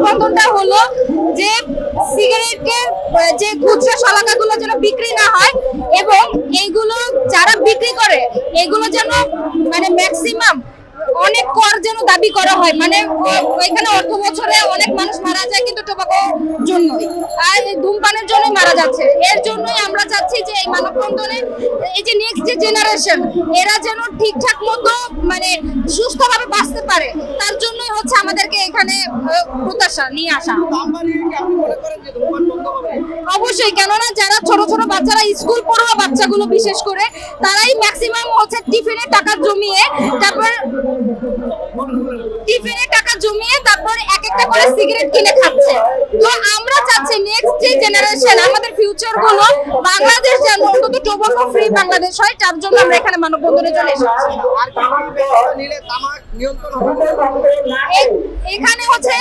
মানববন্ধনটা হলো যে সিগারেটের যে খুচরা শলাকাগুলো যেন বিক্রি না হয় এবং এইগুলো যারা বিক্রি করে এগুলো যেন মানে ম্যাক্সিমাম অনেক কর যেন দাবি করা হয়, মানে ওইখানে অর্থ বছরে অনেক মানুষ মারা যায় কিন্তু টোবাকোর জন্যই, আর ধূমপানের জন্যই মারা যাচ্ছে। এর জন্যই আমরা চাচ্ছি যে এই মানববন্ধনে এই যে নেক্সট যে জেনারেশন এরা যেন ঠিকঠাক মতো মানে সুস্থভাবে বাঁচতে পারে, তার জন্যই হচ্ছে আমাদেরকে এখানে প্রত্যাশা নিয়ে আসা। অবশ্যই, কেননা যারা ছোট ছোট বাচ্চারা স্কুল পড়ুয়া বাচ্চাগুলো বিশেষ করে তারাই ম্যাক্সিমাম হচ্ছে টিফিনের টাকা জমিয়ে তারপর এক একটা করে সিগারেট কিনে খাচ্ছে। তো আমরা চাচ্ছি নেক্সট যে জেনারেশন আমাদের ফিউচার গুলো বাংলাদেশ যেন অন্তত টোবাকো ফ্রি বাংলাদেশ হয়, তার জন্য আমরা এখানে মানববন্ধনে চলে এসেছি। এখানে হচ্ছে